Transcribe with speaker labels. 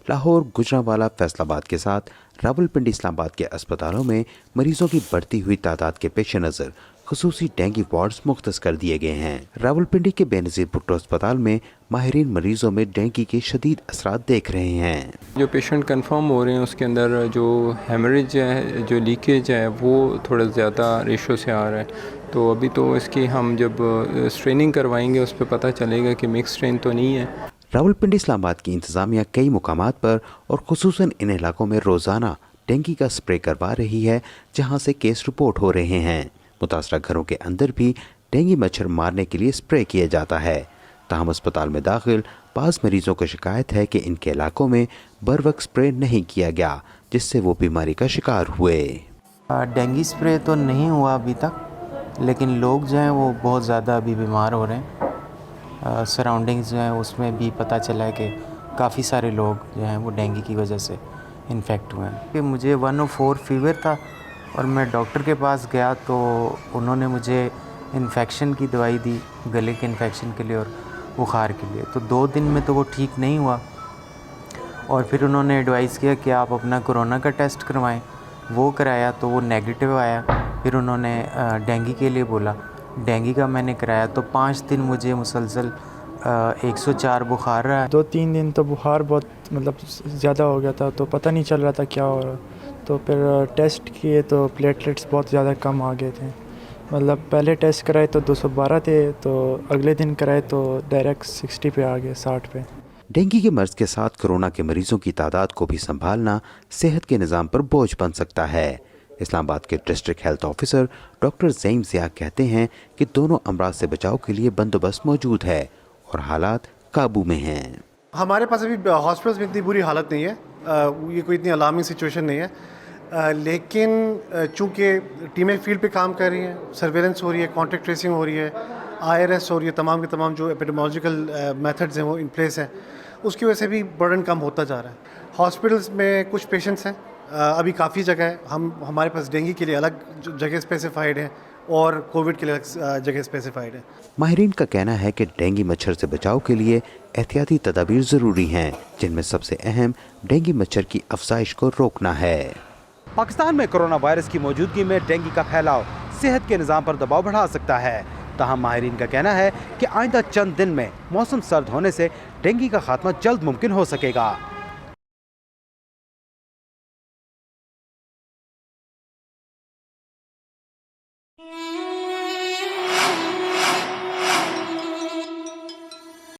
Speaker 1: लाहौर, गुजरांवाला, फैसलाबाद के साथ रावलपिंडी, इस्लामाबाद के अस्पतालों में मरीजों की बढ़ती हुई तादाद के पेश नज़र खुसूसी डेंगू वार्ड्स मुख्तस कर दिए गए हैं। रावलपिंडी के बेनज़ीर भुट्टो अस्पताल में माहिरीन मरीजों में डेंगू के शदीद असरात देख रहे हैं।
Speaker 2: जो पेशेंट कंफर्म हो रहे हैं उसके अंदर जो हेमरेज है, जो लीकेज है, वो थोड़ा ज़्यादा रेशो से आ रहा है। तो अभी तो इसकी हम जब स्ट्रेनिंग करवाएंगे उस पर पता चलेगा कि मिक्स स्ट्रेन तो नहीं है।
Speaker 1: रावलपिंडी, इस्लामाबाद की इंतज़ामिया कई मुकामात पर और खुसूसन इन इलाकों में रोज़ाना डेंगू का स्प्रे करवा रही है, जहां से केस रिपोर्ट हो रहे हैं। मुतासरा घरों के अंदर भी डेंगू मच्छर मारने के लिए स्प्रे किया जाता है। ताहम अस्पताल में दाखिल बाज़ मरीजों को शिकायत है कि इनके इलाकों में बर वक्त स्प्रे नहीं किया गया, जिससे वो बीमारी का शिकार हुए।
Speaker 3: डेंगू स्प्रे तो नहीं हुआ अभी तक, लेकिन लोग जो हैं वो बहुत ज़्यादा अभी बीमार हो रहे हैं। सराउंडिंग्स जो हैं उसमें भी पता चला है कि काफ़ी सारे लोग जो हैं वो डेंगू की वजह से इन्फेक्ट हुए हैं। कि मुझे 104 फीवर था और मैं डॉक्टर के पास गया तो उन्होंने मुझे इन्फेक्शन की दवाई दी, गले के इन्फेक्शन के लिए और बुखार के लिए। तो 2 दिन में तो वो ठीक नहीं हुआ और फिर उन्होंने एडवाइस किया कि आप अपना कोरोना का टेस्ट करवाएं। वो कराया तो वो नेगेटिव आया। फिर उन्होंने डेंगू के लिए बोला, डेंगू का मैंने कराया तो 5 दिन मुझे मुसलसल 104 बुखार रहा है।
Speaker 4: 2-3 दिन तो बुखार बहुत ज़्यादा हो गया था, तो पता नहीं चल रहा था क्या हो रहा। तो फिर टेस्ट किए तो प्लेटलेट्स बहुत ज़्यादा कम आ गए थे। पहले टेस्ट कराए तो 212 थे, तो अगले दिन कराए तो डायरेक्ट 60 पे आ गए, 60 पे।
Speaker 1: डेंगू के मर्ज के साथ कोरोना के मरीजों की तादाद को भी संभालना सेहत के निज़ाम पर बोझ बन सकता है। इस्लामाबाद के district health officer doctor Zaeem Zia कहते हैं कि दोनों अमराज से बचाव के लिए बंदोबस्त मौजूद है और हालात काबू में हैं।
Speaker 5: हमारे पास अभी हॉस्पिटल्स में इतनी बुरी हालत नहीं है, ये कोई इतनी अलार्मिंग सिचुएशन नहीं है, लेकिन चूँकि टीमें फील्ड पे काम कर रही हैं, सर्वेलेंस हो रही है, कॉन्टैक्ट ट्रेसिंग हो रही है, IRS हो रही है, तमाम के तमाम जो एपिडेमोलॉजिकल मेथड्स हैं वो इन प्लेस हैं, उसकी वजह से भी बर्डन कम होता जा रहा है। हॉस्पिटल्स में कुछ पेशेंट्स हैं, अभी काफ़ी जगह है, हमारे पास डेंगू के लिए अलग जगह स्पेसिफाइड है और कोविड के लिए अलग जगह स्पेसिफाइड है।
Speaker 1: माहिरीन का कहना है कि डेंगू मच्छर से बचाव के लिए एहतियाती तदाबीर ज़रूरी हैं, जिनमें सबसे अहम डेंगू मच्छर की अफजाइश को रोकना है।
Speaker 6: पाकिस्तान में कोरोना वायरस की मौजूदगी में डेंगू का फैलाव सेहत के निज़ाम पर दबाव बढ़ा सकता है। ताहम माहिरीन का कहना है कि आइंदा चंद दिन में मौसम सर्द होने से डेंगू का खात्मा जल्द मुमकिन हो सकेगा।